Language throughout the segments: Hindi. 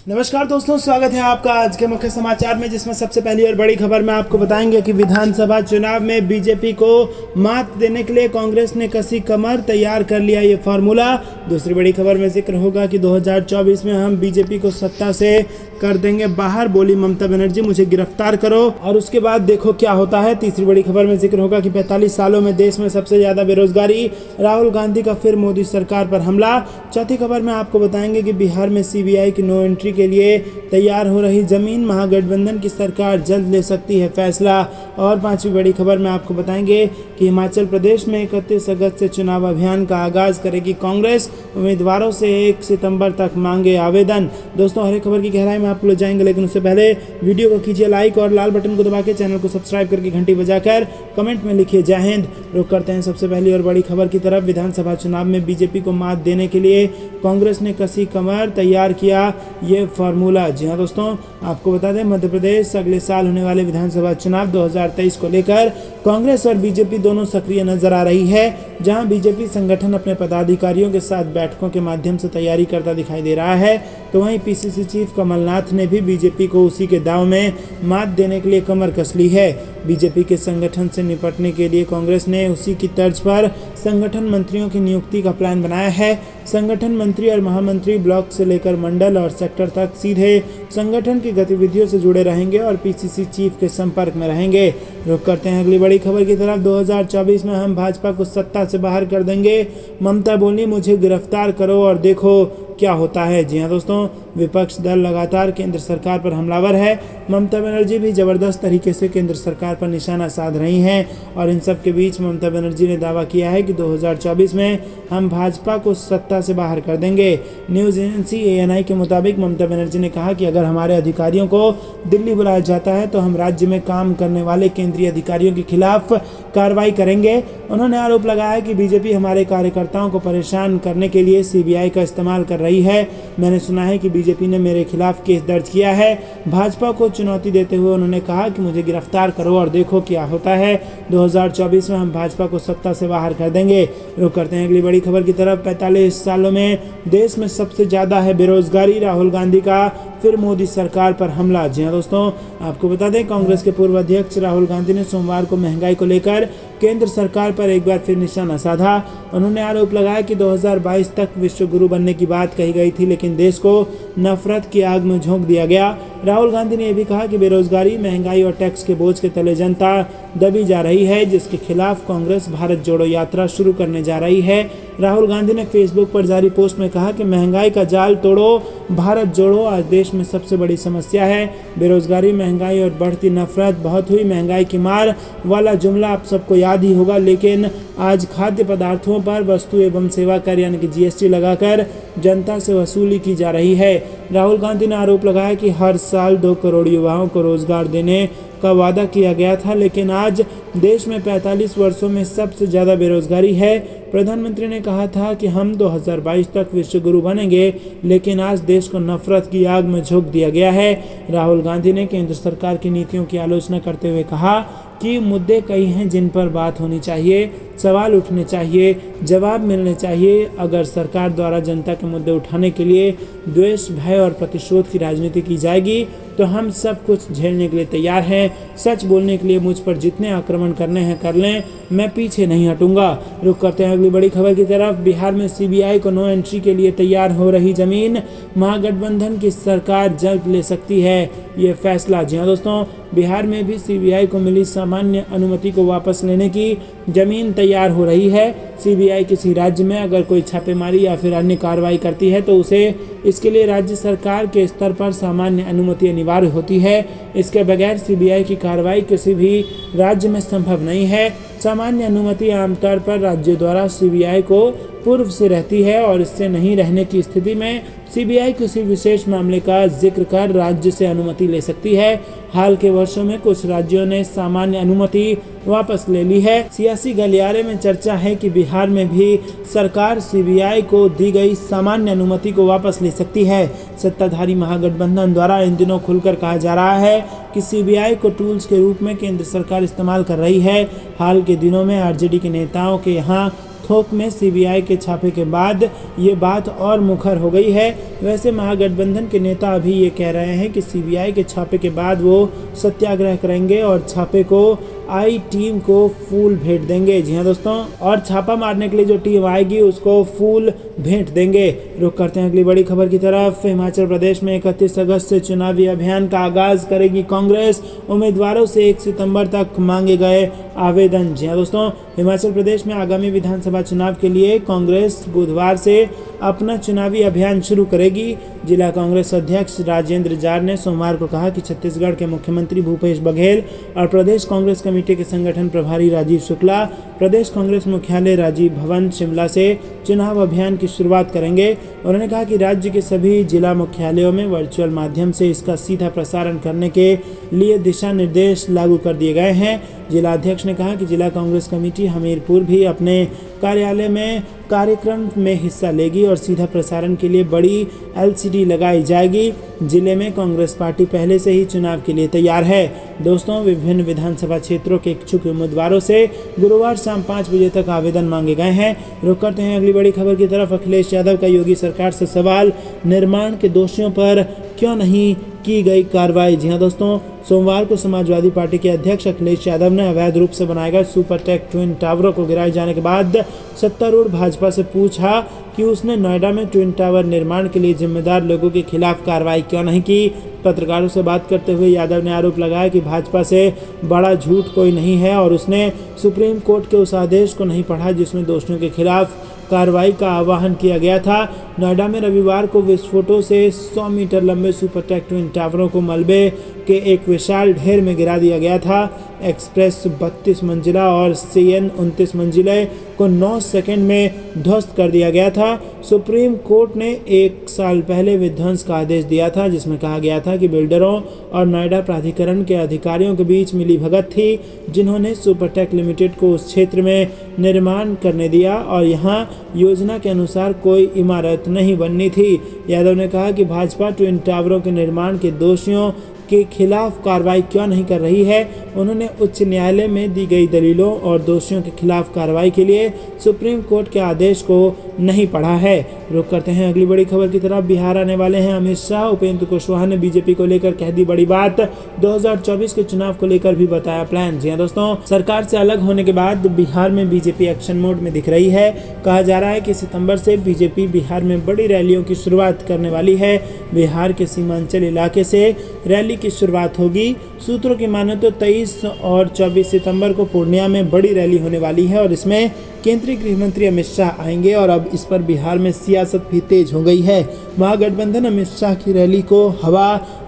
नमस्कार दोस्तों, स्वागत है आपका आज के मुख्य समाचार में, जिसमें सबसे पहली और बड़ी खबर में आपको बताएंगे कि विधानसभा चुनाव में बीजेपी को मात देने के लिए कांग्रेस ने कसी कमर, तैयार कर लिया ये फार्मूला। दूसरी बड़ी खबर में जिक्र होगा कि 2024 में हम बीजेपी को सत्ता से कर देंगे बाहर, बोली ममता बनर्जी, मुझे गिरफ्तार करो। और उसके बाद देखो क्या होता है। तीसरी बड़ी खबर में जिक्र होगा कि 45 सालों में देश में सबसे ज्यादा बेरोजगारी, राहुल गांधी का फिर मोदी सरकार पर हमला। चौथी खबर में आपको बताएंगे कि बिहार में सीबीआई की नो एंट्री के लिए तैयार हो रही जमीन, महागठबंधन की सरकार जल्द ले सकती है फैसला। और पांचवी बड़ी खबर में आपको बताएंगे कि हिमाचल प्रदेश में 31 अगस्त से चुनाव अभियान का आगाज करेगी कांग्रेस, उम्मीदवारों से 1 सितंबर तक मांगे आवेदन। दोस्तों, हर एक खबर की गहराई में आपको ले जाएंगे, लेकिन उससे पहले वीडियो को कीजिए लाइक और लाल बटन को दबा के चैनल को सब्सक्राइब करके घंटी बजाकर कमेंट में लिखिए जय हिंद। रुक करते हैं सबसे पहली और बड़ी खबर की तरफ। विधानसभा चुनाव में बीजेपी को मात देने के लिए कांग्रेस ने कसी कमर, तैयार किया ये फार्मूला। जी हाँ दोस्तों, आपको बता दें, मध्य प्रदेश अगले साल होने वाले विधानसभा चुनाव 2023 को लेकर कांग्रेस और बीजेपी दोनों सक्रिय नजर आ रही है। जहां बीजेपी संगठन अपने पदाधिकारियों के साथ बैठकों के माध्यम से तैयारी करता दिखाई दे रहा है, तो वहीं पीसीसी चीफ कमलनाथ ने भी बीजेपी को उसी के दांव में मात देने के लिए कमर कस ली है। बीजेपी के संगठन से निपटने के लिए कांग्रेस ने उसी की तर्ज पर संगठन मंत्रियों की नियुक्ति का प्लान बनाया है। संगठन मंत्री और महामंत्री ब्लॉक से लेकर मंडल और सेक्टर तक सीधे संगठन की गतिविधियों से जुड़े रहेंगे और पीसीसी चीफ के संपर्क में रहेंगे। रुक करते हैं अगली बड़ी खबर की तरफ। 2024 में हम भाजपा को सत्ता से बाहर कर देंगे, ममता बोली, मुझे गिरफ्तार करो और देखो क्या होता है। जी हाँ दोस्तों, विपक्ष दल लगातार केंद्र सरकार पर हमलावर है। ममता बनर्जी भी जबरदस्त तरीके से केंद्र सरकार पर निशाना साध रही हैं और इन सब के बीच ममता बनर्जी ने दावा किया है कि 2024 में हम भाजपा को सत्ता से बाहर कर देंगे। न्यूज़ एजेंसी ANI के मुताबिक ममता बनर्जी ने कहा कि अगर हमारे अधिकारियों को दिल्ली बुलाया जाता है तो हम राज्य में काम करने वाले केंद्रीय अधिकारियों के खिलाफ कार्रवाई करेंगे। उन्होंने आरोप लगाया कि बीजेपी हमारे कार्यकर्ताओं को परेशान करने के लिए CBI का इस्तेमाल कर रही है। मैंने सुना है कि बीजेपी ने मेरे खिलाफ केस दर्ज किया है। भाजपा को चुनौती देते हुए उन्होंने कहा कि मुझे गिरफ्तार करो और देखो क्या होता है। 2024 में हम भाजपा को सत्ता से बाहर कर देंगे। रुक करते हैं अगली बड़ी खबर की तरफ। 45 सालों में देश में सबसे ज्यादा है बेरोजगारी, राहुल गांधी का फिर मोदी सरकार पर हमला। जी हाँ दोस्तों, आपको बता दें, कांग्रेस के पूर्व अध्यक्ष राहुल गांधी ने सोमवार को महंगाई को लेकर केंद्र सरकार पर एक बार फिर निशाना साधा। उन्होंने आरोप लगाया कि 2022 तक विश्व गुरु बनने की बात कही गई थी, लेकिन देश को नफरत की आग में झोंक दिया गया। राहुल गांधी ने यह भी कहा कि बेरोजगारी, महंगाई और टैक्स के बोझ के तले जनता दबी जा रही है, जिसके खिलाफ कांग्रेस भारत जोड़ो यात्रा शुरू करने जा रही है। राहुल गांधी ने फेसबुक पर जारी पोस्ट में कहा कि महंगाई का जाल तोड़ो, भारत जोड़ो आज देश में सबसे बड़ी समस्या है। बेरोजगारी, महंगाई और बढ़ती नफरत। बहुत हुई महंगाई की मार वाला जुमला आप सबको याद ही होगा, लेकिन आज खाद्य पदार्थों पर वस्तु एवं सेवा कर यानी कि GST लगाकर जनता से वसूली की जा रही है। राहुल गांधी ने आरोप लगाया कि हर साल 2 करोड़ युवाओं को रोजगार देने का वादा किया गया था, लेकिन आज देश में 45 वर्षों में सबसे ज़्यादा बेरोजगारी है। प्रधानमंत्री ने कहा था कि हम 2022 तक विश्व गुरु बनेंगे, लेकिन आज देश को नफरत की आग में झोंक दिया गया है। राहुल गांधी ने केंद्र सरकार की नीतियों की आलोचना करते हुए कहा कि मुद्दे कई हैं जिन पर बात होनी चाहिए, सवाल उठने चाहिए, जवाब मिलने चाहिए। अगर सरकार द्वारा जनता के मुद्दे उठाने के लिए द्वेष, भय और प्रतिशोध की राजनीति की जाएगी तो हम सब कुछ झेलने के लिए तैयार हैं। सच बोलने के लिए मुझ पर जितने आक्रमण करने हैं कर लें, मैं पीछे नहीं हटूंगा। रुक करते हैं अगली बड़ी खबर की तरफ। बिहार में CBI को नो एंट्री के लिए तैयार हो रही जमीन, महागठबंधन की सरकार जल्द ले सकती है ये फैसला। जी हाँ दोस्तों, बिहार में भी CBI को मिली सामान्य अनुमति को वापस लेने की जमीन तैयार हो रही है। CBI किसी राज्य में अगर कोई छापेमारी या फिर अन्य कार्रवाई करती है तो उसे इसके लिए राज्य सरकार के स्तर पर सामान्य अनुमति अनिवार्य होती है। इसके बगैर CBI की कार्रवाई किसी भी राज्य में संभव नहीं है। सामान्य अनुमति आमतौर पर राज्य द्वारा CBI को पूर्व से रहती है और इससे नहीं रहने की स्थिति में CBI किसी विशेष मामले का जिक्र कर राज्य से अनुमति ले सकती है। हाल के वर्षों में कुछ राज्यों ने सामान्य अनुमति वापस ले ली है। सियासी गलियारे में चर्चा है कि बिहार में भी सरकार CBI को दी गई सामान्य अनुमति को वापस ले सकती है। सत्ताधारी महागठबंधन द्वारा इन दिनों खुलकर कहा जा रहा है कि CBI को टूल्स के रूप में केंद्र सरकार इस्तेमाल कर रही है। हाल के दिनों में RJD के नेताओं के यहाँ थोक में सीबीआई के छापे के बाद ये बात और मुखर हो गई है। वैसे महागठबंधन के नेता अभी ये कह रहे हैं कि सीबीआई के छापे के बाद वो सत्याग्रह करेंगे और छापे को आई टीम को फूल भेंट देंगे। जी हाँ दोस्तों, और छापा मारने के लिए जो टीम आएगी उसको फूल भेंट देंगे। रुक करते हैं अगली बड़ी खबर की तरफ। हिमाचल प्रदेश में 31 अगस्त से चुनावी अभियान का आगाज करेगी कांग्रेस। उम्मीदवारों से 1 सितंबर तक मांगे गए आवेदन। जी हाँ दोस्तों, हिमाचल प्रदेश में आगामी विधानसभा चुनाव के लिए कांग्रेस बुधवार से अपना चुनावी अभियान शुरू करेगी। जिला कांग्रेस अध्यक्ष राजेंद्र जार ने सोमवार को कहा कि छत्तीसगढ़ के मुख्यमंत्री भूपेश बघेल और प्रदेश कांग्रेस कमेटी के संगठन प्रभारी राजीव शुक्ला प्रदेश कांग्रेस मुख्यालय राजीव भवन शिमला से चुनाव अभियान की शुरुआत करेंगे। उन्होंने कहा कि राज्य के सभी जिला मुख्यालयों में वर्चुअल माध्यम से इसका सीधा प्रसारण करने के लिए दिशा निर्देश लागू कर दिए गए हैं। जिला अध्यक्ष ने कहा कि जिला कांग्रेस कमेटी हमीरपुर भी अपने कार्यालय में कार्यक्रम में हिस्सा लेगी और सीधा प्रसारण के लिए बड़ी एलसीडी लगाई जाएगी। जिले में कांग्रेस पार्टी पहले से ही चुनाव के लिए तैयार है। दोस्तों, विभिन्न विधानसभा क्षेत्रों के इच्छुक उम्मीदवारों से गुरुवार शाम 5 बजे तक आवेदन मांगे गए हैं। रुक करते हैं अगली बड़ी खबर की तरफ। अखिलेश यादव का योगी सरकार से सवाल, निर्माण के दोषियों पर क्यों नहीं की गई कार्रवाई। जी हाँ दोस्तों, सोमवार को समाजवादी पार्टी के अध्यक्ष अखिलेश यादव ने अवैध रूप से बनाए गए सुपरटेक ट्विन टावरों को गिराए जाने के बाद सत्तारूढ़ भाजपा से पूछा कि उसने नोएडा में ट्विन टावर निर्माण के लिए जिम्मेदार लोगों के खिलाफ कार्रवाई क्यों नहीं की। पत्रकारों से बात करते हुए यादव ने आरोप लगाया कि भाजपा से बड़ा झूठ कोई नहीं है और उसने सुप्रीम कोर्ट के उस आदेश को नहीं पढ़ा जिसमें दोषियों के खिलाफ कार्रवाई का आह्वान किया गया था। नोएडा में रविवार को विस्फोटों से 100 मीटर लंबे सुपरटेक ट्विन टावरों को मलबे के एक विशाल ढेर में गिरा दिया गया था। एक्सप्रेस 32 मंजिला और सीएन 29 मंजिले को 9 सेकंड में ध्वस्त कर दिया गया था। सुप्रीम कोर्ट ने 1 साल पहले विध्वंस का आदेश दिया था जिसमें कहा गया था कि बिल्डरों और नोएडा प्राधिकरण के अधिकारियों के बीच मिलीभगत थी जिन्होंने सुपरटेक लिमिटेड को उस क्षेत्र में निर्माण करने दिया और यहाँ योजना के अनुसार कोई इमारत नहीं बननी थी। यादव ने कहा कि भाजपा ट्विन टावरों के निर्माण के दोषियों के खिलाफ कार्रवाई क्यों नहीं कर रही है। उन्होंने उच्च न्यायालय में दी गई दलीलों और दोषियों के खिलाफ कार्रवाई के लिए सुप्रीम कोर्ट के आदेश को नहीं पढ़ा है। रुक करते हैं अगली बड़ी खबर की तरफ। बिहार आने वाले हैं अमित शाह। उपेंद्र कुशवाहा ने बीजेपी को लेकर कह दी बड़ी बात। 2024 के चुनाव को लेकर भी बताया प्लान। जी हाँ दोस्तों, सरकार से अलग होने के बाद बिहार में बीजेपी एक्शन मोड में दिख रही है। कहा जा रहा है कि सितंबर से बीजेपी बिहार में बड़ी रैलियों की शुरुआत करने वाली है। बिहार के सीमांचल इलाके से रैली की शुरुआत होगी। सूत्रों की माने तो 23 और 24 सितंबर को पूर्णिया में बड़ी रैली होने वाली है और इसमें केंद्रीय गृह मंत्री अमित शाह आएंगे और अब इस पर बिहार में सियासत भी तेज हो गई है। महागठबंधन अमित शाह की रैली को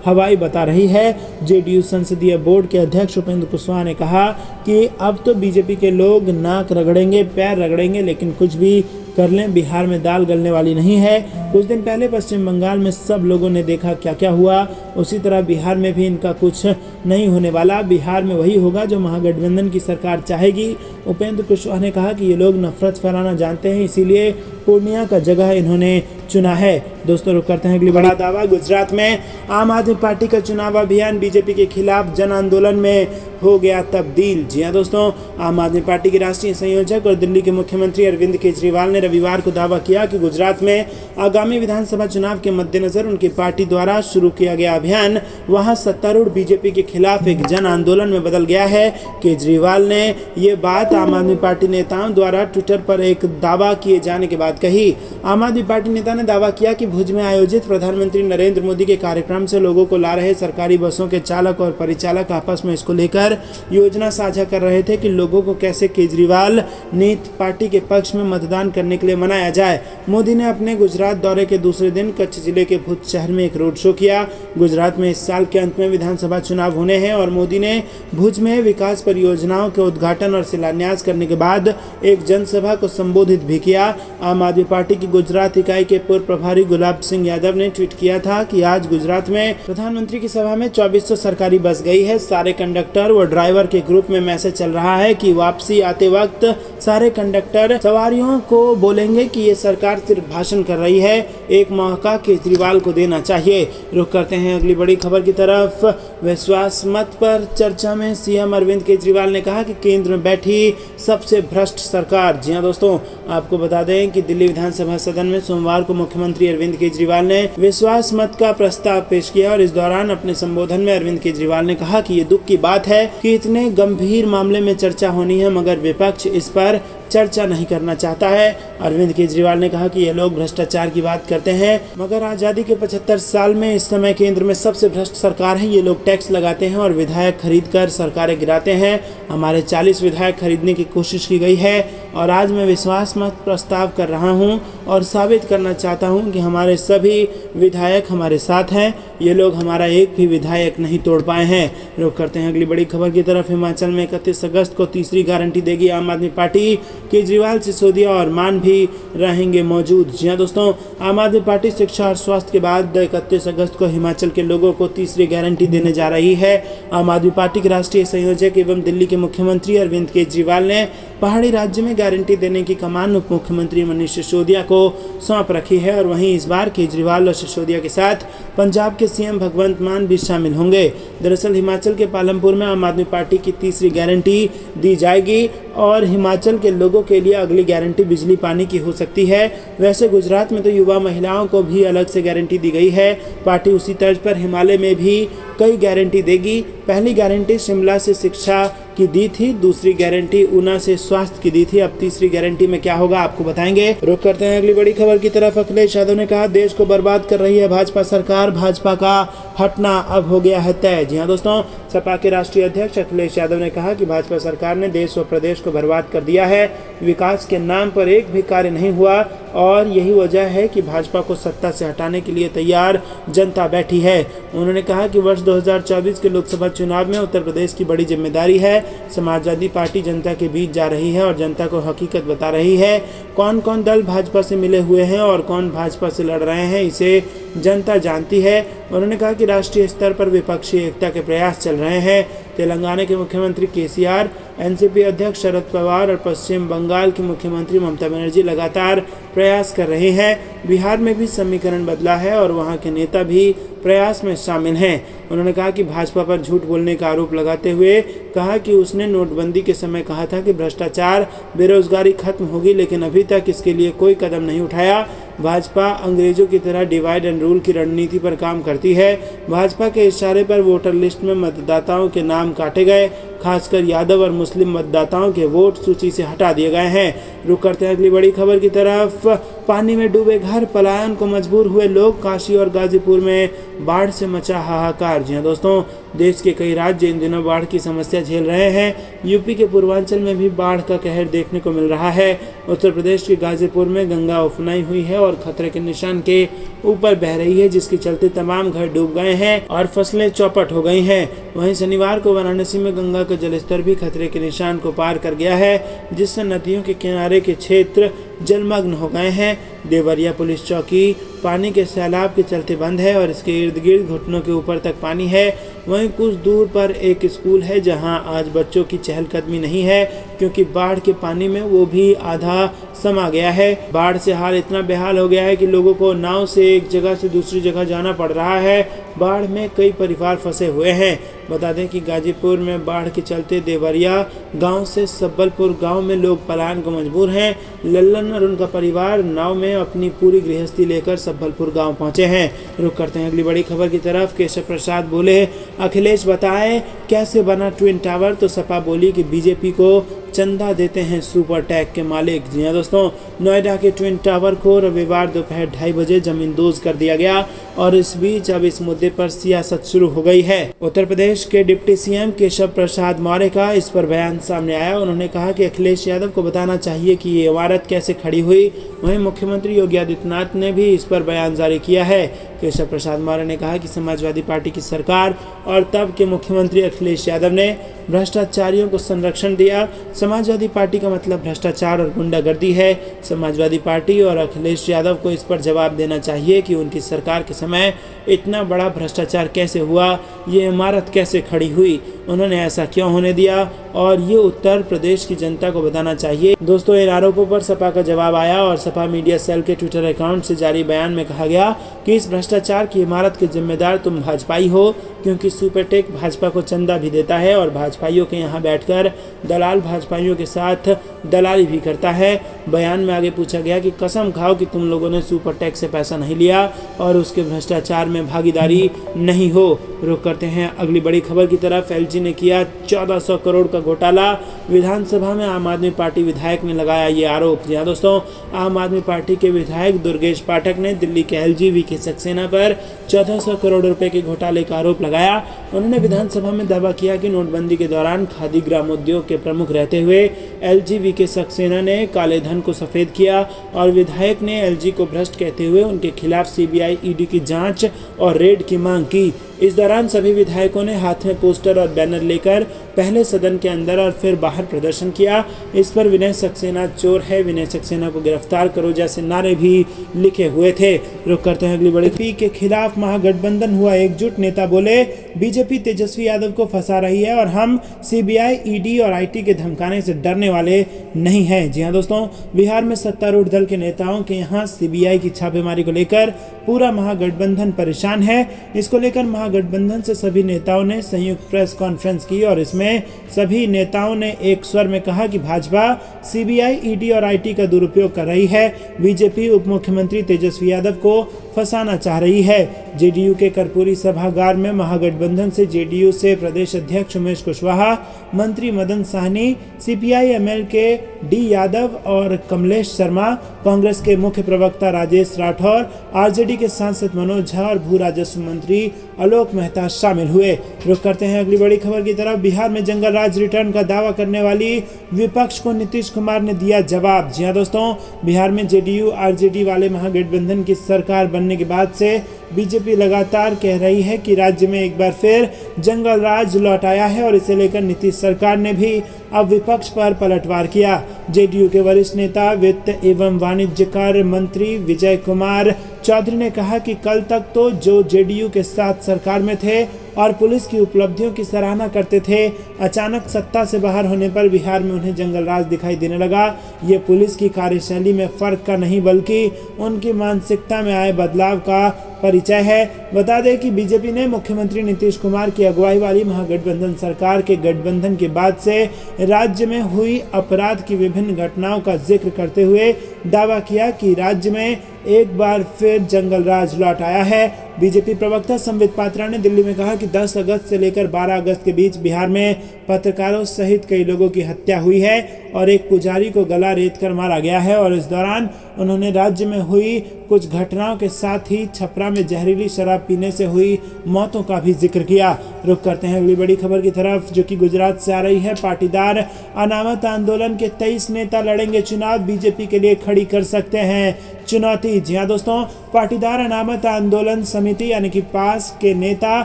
हवाई बता रही है। जेडीयू संसदीय बोर्ड के अध्यक्ष उपेंद्र कुशवाहा ने कहा कि अब तो बीजेपी के लोग नाक रगड़ेंगे, पैर रगड़ेंगे, लेकिन कुछ भी कर लें, बिहार में दाल गलने वाली नहीं है। कुछ दिन पहले पश्चिम बंगाल में सब लोगों ने देखा क्या क्या हुआ, उसी तरह बिहार में भी इनका कुछ नहीं होने वाला। बिहार में वही होगा जो महागठबंधन की सरकार चाहेगी। उपेंद्र कुशवाहा ने कहा कि ये लोग नफरत फैलाना जानते हैं, इसीलिए पूर्णिया का जगह इन्होंने चुना है। दोस्तों, रुक करते हैं अगली बड़ा दावा। गुजरात में आम आदमी पार्टी का चुनाव अभियान बीजेपी के खिलाफ जन आंदोलन में हो गया तब्दील। जी हां दोस्तों, आम आदमी पार्टी के राष्ट्रीय संयोजक और दिल्ली के मुख्यमंत्री अरविंद केजरीवाल ने रविवार को दावा किया कि गुजरात में आगामी विधानसभा चुनाव के मद्देनजर उनकी पार्टी द्वारा शुरू किया गया अभियान वहां सत्तारूढ़ बीजेपी के खिलाफ एक जन आंदोलन में बदल गया है। केजरीवाल ने ये बात आम आदमी पार्टी नेताओं द्वारा ट्विटर पर एक दावा किए जाने के बाद कही। आम आदमी पार्टी नेता ने दावा किया कि भुज में आयोजित प्रधानमंत्री नरेंद्र मोदी के कार्यक्रम से लोगों को ला रहे सरकारी बसों के चालक और परिचालक आपस में इसको लेकर योजना साझा कर रहे थे कि लोगों को कैसे केजरीवाल नीति पार्टी के पक्ष में मतदान करने के लिए मनाया जाए। मोदी ने अपने गुजरात दौरे के दूसरे दिन कच्छ जिले के भुज शहर में एक रोड शो किया। गुजरात में इस साल के अंत में विधानसभा चुनाव होने हैं और मोदी ने भुज में विकास परियोजनाओं के उद्घाटन और शिलान्यास करने के बाद एक जनसभा को संबोधित भी किया। आम आदमी पार्टी की गुजरात इकाई के पूर्व प्रभारी गुलाब सिंह यादव ने ट्वीट किया था कि आज गुजरात में प्रधानमंत्री की सभा में 2400 सरकारी बस गई है। सारे कंडक्टर व ड्राइवर के ग्रुप में मैसेज चल रहा है कि वापसी आते वक्त सारे कंडक्टर सवारियों को बोलेंगे कि ये सरकार सिर्फ भाषण कर रही है, एक मौका केजरीवाल को देना चाहिए। रुख करते हैं अगली बड़ी खबर की तरफ। विश्वास मत पर चर्चा में सीएम अरविंद केजरीवाल ने कहा कि केंद्र में बैठी सबसे भ्रष्ट सरकार। जी हां दोस्तों, आपको बता दें कि दिल्ली विधानसभा सदन में सोमवार को मुख्यमंत्री अरविंद केजरीवाल ने विश्वास मत का प्रस्ताव पेश किया और इस दौरान अपने संबोधन में अरविंद केजरीवाल ने कहा कि ये दुख की बात है कि इतने गंभीर मामले में चर्चा होनी है मगर विपक्ष इस पर चर्चा नहीं करना चाहता है। अरविंद केजरीवाल ने कहा कि ये लोग भ्रष्टाचार की बात करते हैं मगर आज़ादी के 75 साल में इस समय केंद्र में सबसे भ्रष्ट सरकार है। ये लोग टैक्स लगाते हैं और विधायक खरीद कर सरकारें गिराते हैं। हमारे 40 विधायक खरीदने की कोशिश की गई है और आज मैं विश्वास मत प्रस्ताव कर रहा हूं और साबित करना चाहता हूं कि हमारे सभी विधायक हमारे साथ हैं। ये लोग हमारा एक भी विधायक नहीं तोड़ पाए हैं। रुख करते हैं अगली बड़ी खबर की तरफ। हिमाचल में 31 अगस्त को तीसरी गारंटी देगी आम आदमी पार्टी। केजरीवाल, सिसोदिया और मान भी रहेंगे मौजूद। जी हां दोस्तों, आम आदमी पार्टी शिक्षा और स्वास्थ्य के बाद 31 अगस्त को हिमाचल के लोगों को तीसरी गारंटी देने जा रही है। आम आदमी पार्टी के राष्ट्रीय संयोजक एवं दिल्ली के मुख्यमंत्री अरविंद केजरीवाल ने पहाड़ी राज्य में गारंटी देने की कमान उप मुख्यमंत्री मनीष सिसोदिया को सौंप रखी है और वहीं इस बार केजरीवाल और सिसोदिया के साथ पंजाब के सीएम भगवंत मान भी शामिल होंगे। दरअसल हिमाचल के पालमपुर में आम आदमी पार्टी की तीसरी गारंटी दी जाएगी और हिमाचल के लोगों के लिए अगली गारंटी बिजली पानी की हो सकती है। वैसे गुजरात में तो युवा महिलाओं को भी अलग से गारंटी दी गई है। पार्टी उसी तर्ज पर हिमालय में भी कई गारंटी देगी। पहली गारंटी शिमला से शिक्षा की दी थी, दूसरी गारंटी ऊना से स्वास्थ्य की दी थी। अब तीसरी गारंटी में क्या होगा आपको बताएंगे। रुक करते हैं अगली बड़ी खबर की तरफ। अखिलेश यादव ने कहा देश को बर्बाद कर रही है भाजपा सरकार, भाजपा का हटना अब हो गया है तय। जी हां दोस्तों, सपा के राष्ट्रीय अध्यक्ष अखिलेश यादव ने कहा कि भाजपा सरकार ने देश व प्रदेश को बर्बाद कर दिया है। विकास के नाम पर एक भी कार्य नहीं हुआ और यही वजह है कि भाजपा को सत्ता से हटाने के लिए तैयार जनता बैठी है। उन्होंने कहा कि वर्ष 2024 के लोकसभा चुनाव में उत्तर प्रदेश की बड़ी जिम्मेदारी है। समाजवादी पार्टी जनता के बीच जा रही है और जनता को हकीकत बता रही है। कौन कौन दल भाजपा से मिले हुए हैं और कौन भाजपा से लड़ रहे हैं, इसे जनता जानती है। उन्होंने कहा कि राष्ट्रीय स्तर पर विपक्षी एकता के प्रयास चल रहे हैं। तेलंगाना के मुख्यमंत्री केसीआर, एनसीपी अध्यक्ष शरद पवार और पश्चिम बंगाल की मुख्यमंत्री ममता बनर्जी लगातार प्रयास कर रहे हैं। बिहार में भी समीकरण बदला है और वहां के नेता भी प्रयास में शामिल हैं। उन्होंने कहा कि भाजपा पर झूठ बोलने का आरोप लगाते हुए कहा कि उसने नोटबंदी के समय कहा था कि भ्रष्टाचार, बेरोजगारी खत्म होगी, लेकिन अभी तक इसके लिए कोई कदम नहीं उठाया। भाजपा अंग्रेजों की तरह डिवाइड एंड रूल की रणनीति पर काम करती है। भाजपा के इशारे पर वोटर लिस्ट में मतदाताओं के नाम काटे गए, खासकर यादव और मुस्लिम मतदाताओं के वोट सूची से हटा दिए गए हैं। रुक करते हैं अगली बड़ी खबर की तरफ। पानी में डूबे घर, पलायन को मजबूर हुए लोग। काशी और गाजीपुर में बाढ़ से मचा हाहाकार। जी हां दोस्तों, देश के कई राज्य इन दिनों बाढ़ की समस्या झेल रहे हैं। यूपी के पूर्वांचल में भी बाढ़ का कहर देखने को मिल रहा है। उत्तर प्रदेश के गाजीपुर में गंगा उफनाई हुई है और खतरे के निशान के ऊपर बह रही है, जिसके चलते तमाम घर डूब गए हैं और फसलें चौपट हो गई हैं। वहीं शनिवार को वाराणसी में गंगा का जलस्तर भी खतरे के निशान को पार कर गया है, जिससे नदियों के किनारे के क्षेत्र जलमग्न हो गए हैं। देवरिया पुलिस चौकी पानी के सैलाब के चलते बंद है और इसके इर्द गिर्द घुटनों के ऊपर तक पानी है। वहीं कुछ दूर पर एक स्कूल है जहां आज बच्चों की चहलकदमी नहीं है, क्योंकि बाढ़ के पानी में वो भी आधा समा गया है। बाढ़ से हाल इतना बेहाल हो गया है कि लोगों को नाव से एक जगह से दूसरी जगह जाना पड़ रहा है। बाढ़ में कई परिवार फंसे हुए हैं। बता दें कि गाजीपुर में बाढ़ के चलते देवरिया गांव से सब्बलपुर गांव में लोग पलायन को मजबूर हैं। लल्लन और उनका परिवार नाव में अपनी पूरी गृहस्थी लेकर सब्बलपुर गांव पहुंचे हैं। रुक करते हैं अगली बड़ी खबर की तरफ। केशव प्रसाद बोले, अखिलेश बताएं कैसे बना ट्विन टावर, तो सपा बोली कि बीजेपी को चंदा देते हैं सुपर टैग के मालिक। जी हां दोस्तों, नोएडा के ट्विन टावर को रविवार दोपहर 2:30 बजे जमींदोज कर दिया गया और इस बीच अब इस मुद्दे पर सियासत शुरू हो गई है। उत्तर प्रदेश के डिप्टी सीएम केशव प्रसाद मौर्य का इस पर बयान सामने आया। उन्होंने कहा कि अखिलेश यादव को बताना चाहिए कि ये इमारत कैसे खड़ी हुई। वहीं मुख्यमंत्री योगी आदित्यनाथ ने भी इस पर बयान जारी किया है। केशव प्रसाद मौर्य ने कहा कि समाजवादी पार्टी की सरकार और तब के मुख्यमंत्री अखिलेश यादव ने भ्रष्टाचारियों को संरक्षण दिया। समाजवादी पार्टी का मतलब भ्रष्टाचार और गुंडागर्दी है। समाजवादी पार्टी और अखिलेश यादव को इस पर जवाब देना चाहिए कि उनकी सरकार के समय इतना बड़ा भ्रष्टाचार कैसे हुआ, ये इमारत कैसे खड़ी हुई, उन्होंने ऐसा क्यों होने दिया, और ये उत्तर प्रदेश की जनता को बताना चाहिए। दोस्तों, इन आरोपों पर सपा का जवाब आया और सपा मीडिया सेल के ट्विटर अकाउंट से जारी बयान में कहा गया कि इस भ्रष्टाचार की इमारत के जिम्मेदार तुम भाजपाई हो, क्योंकि सुपरटेक भाजपा को चंदा भी देता है और भाजपाइयों के यहाँ बैठकर दलाल भाजपाइयों के साथ दलाली भी करता है। बयान में आगे पूछा गया कि कसम खाओ कि तुम लोगों ने सुपरटेक से पैसा नहीं लिया और उसके भ्रष्टाचार में भागीदारी नहीं हो। रुक करते हैं अगली बड़ी खबर की तरफ। एलजी ने किया 1400 करोड़ का घोटाला, विधानसभा में आम आदमी पार्टी विधायक ने लगाया ये आरोप। जी हाँ दोस्तों, आम आदमी पार्टी के विधायक दुर्गेश पाठक ने दिल्ली के एलजी वीके सक्सेना पर 1400 करोड़ रुपए के घोटाले का आरोप लगाया। उन्होंने विधानसभा में दावा किया कि नोटबंदी के दौरान खादी ग्रामोद्योग के प्रमुख रहते हुए एलजी वीके सक्सेना ने काले धन को सफेद किया और विधायक ने एलजी को भ्रष्ट कहते हुए उनके खिलाफ सीबीआई ईडी की जांच और रेड की मांग की। इस दौरान सभी विधायकों ने हाथ में पोस्टर और बैनर लेकर पहले सदन के अंदर और फिर बाहर प्रदर्शन किया। इस पर विनय सक्सेना चोर है, विनय सक्सेना को गिरफ्तार करो जैसे नारे भी लिखे हुए थे। रुक करते हैं अगली बड़ी खबर के खिलाफ महागठबंधन हुआ एकजुट। नेता बोले बीजेपी तेजस्वी यादव को फंसा रही है और हम सीबीआई, ईडी और आईटी के धमकाने से डरने वाले नहीं हैं। जी हाँ दोस्तों, बिहार में सत्तारूढ़ दल के नेताओं के यहाँ सीबीआई की छापेमारी को लेकर पूरा महागठबंधन परेशान है। इसको लेकर महागठबंधन से सभी नेताओं ने संयुक्त प्रेस कॉन्फ्रेंस की और इसमें सभी नेताओं ने एक स्वर में कहा कि भाजपा सीबीआई, ईडी और आईटी का दुरुपयोग कर रही है। बीजेपी उप मुख्यमंत्री तेजस्वी यादव को फंसाना चाह रही है। जेडीयू के कर्पूरी सभागार में महागठबंधन से जेडीयू से प्रदेश अध्यक्ष उमेश कुशवाहा, मंत्री मदन साहनी, सीपीआई एमएल के डी यादव और कमलेश शर्मा, कांग्रेस के मुख्य प्रवक्ता राजेश राठौर, आरजेडी के सांसद मनोज झा और भू राजस्व मंत्री आलोक मेहता शामिल हुए। रुक करते हैं अगली बड़ी खबर की तरफ। बिहार में जंगल राज रिटर्न का दावा करने वाली विपक्ष को नीतीश कुमार ने दिया जवाब। जी हाँ दोस्तों, बिहार में जेडीयू आरजेडी वाले महागठबंधन की सरकार बनने के बाद से बीजेपी लगातार कह रही है कि राज्य में एक बार फिर जंगल राज लौट आया है और इसे लेकर नीतीश सरकार ने भी अब विपक्ष पर पलटवार किया। जेडीयू के वरिष्ठ नेता वित्त एवं वाणिज्य कार्य मंत्री विजय कुमार चौधरी ने कहा कि कल तक तो जो जेडीयू के साथ सरकार में थे और पुलिस की उपलब्धियों की सराहना करते थे, अचानक सत्ता से बाहर होने पर बिहार में उन्हें जंगल राज दिखाई देने लगा। ये पुलिस की कार्यशैली में फर्क का नहीं बल्कि उनकी मानसिकता में आए बदलाव का परिचय है। बता दें कि बीजेपी ने मुख्यमंत्री नीतीश कुमार की अगुवाई वाली महागठबंधन सरकार के गठबंधन के बाद से राज्य में हुई अपराध की विभिन्न घटनाओं का जिक्र करते हुए दावा किया कि राज्य में एक बार फिर जंगल राज लौट आया है। बीजेपी प्रवक्ता संबित पात्रा ने दिल्ली में कहा कि 10 अगस्त से लेकर 12 अगस्त के बीच बिहार में पत्रकारों सहित कई लोगों की हत्या हुई है और एक पुजारी को गला रेत कर मारा गया है और इस दौरान उन्होंने राज्य में हुई कुछ घटनाओं के साथ ही छपरा में जहरीली शराब पीने से हुई मौतों का भी जिक्र किया। रुक करते हैं अगली बड़ी खबर की तरफ, जो कि गुजरात से आ रही है। पाटीदार अनामत आंदोलन के 23 नेता लड़ेंगे चुनाव, बीजेपी के लिए खड़ी कर सकते हैं चुनौती। जी हाँ दोस्तों, पाटीदार अनामत आंदोलन समिति यानी कि पास के नेता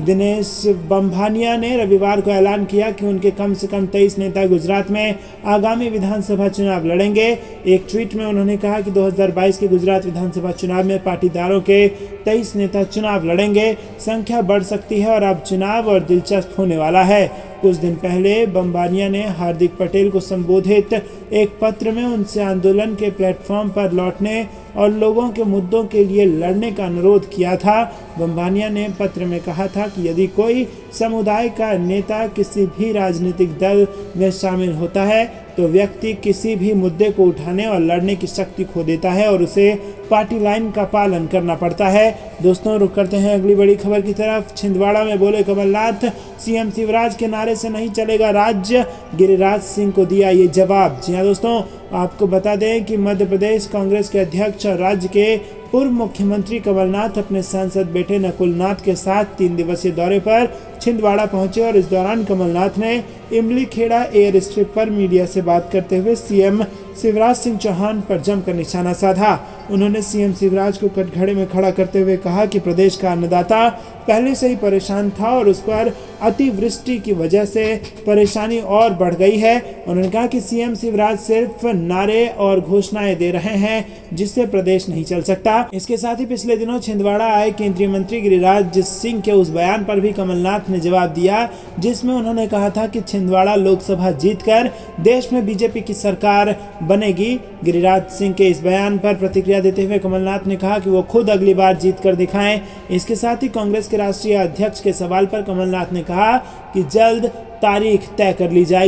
दिनेश बंभानिया ने रविवार को ऐलान किया कि उनके कम से कम 23 नेता गुजरात में आगामी विधानसभा चुनाव लड़ेंगे। एक ट्वीट में उन्होंने कहा कि 2022 के गुजरात विधानसभा चुनाव में पाटीदारों के 23 नेता चुनाव लड़ेंगे। संख्या बढ़ सकती है और अब चुनाव और दिलचस्प होने वाला है। कुछ दिन पहले बंबानिया ने हार्दिक पटेल को संबोधित एक पत्र में उनसे आंदोलन के प्लेटफॉर्म पर लौटने और लोगों के मुद्दों के लिए लड़ने का अनुरोध किया था। बंबानिया ने पत्र में कहा था कि यदि कोई समुदाय का नेता किसी भी राजनीतिक दल में शामिल होता है तो व्यक्ति किसी भी मुद्दे को उठाने और लड़ने की शक्ति खो देता है और उसे पार्टी लाइन का पालन करना पड़ता है। दोस्तों, रुक करते हैं अगली बड़ी खबर की तरफ। छिंदवाड़ा में बोले कमलनाथ, सीएम शिवराज के नारे से नहीं चलेगा राज्य, गिरिराज सिंह को दिया ये जवाब। जी हाँ दोस्तों, आपको बता दें कि मध्य प्रदेश कांग्रेस के अध्यक्ष और राज्य के पूर्व मुख्यमंत्री कमलनाथ अपने सांसद बेटे नकुलनाथ के साथ 3 दिवसीय दौरे पर छिंदवाड़ा पहुंचे और इस दौरान कमलनाथ ने इमली खेड़ा एयर स्ट्रिप पर मीडिया से बात करते हुए सीएम शिवराज सिंह चौहान पर जमकर निशाना साधा। उन्होंने सीएम शिवराज को कटघरे में खड़ा करते हुए कहा कि प्रदेश का अन्नदाता पहले से ही परेशान था और उस पर अतिवृष्टि की वजह से परेशानी और बढ़ गई है। उन्होंने कहा कि सीएम शिवराज सिर्फ नारे और घोषणाएं दे रहे हैं, जिससे प्रदेश नहीं चल सकता। इसके साथ ही पिछले दिनों छिंदवाड़ा आए केंद्रीय मंत्री गिरिराज सिंह के उस बयान पर भी कमलनाथ ने जवाब दिया, जिसमें उन्होंने कहा था कि छिंदवाड़ा लोकसभा जीतकर देश में बीजेपी की सरकार बनेगी। गिरिराज सिंह के इस बयान पर प्रतिक्रिया देते हुए कमलनाथ ने कहा कि वो खुद अगली बार जीत कर दिखाएं। इसके साथ ही कांग्रेस के राष्ट्रीय अध्यक्ष के सवाल पर कमलनाथ ने कहा कि जल्द तारीख तय कर ली जाएगी।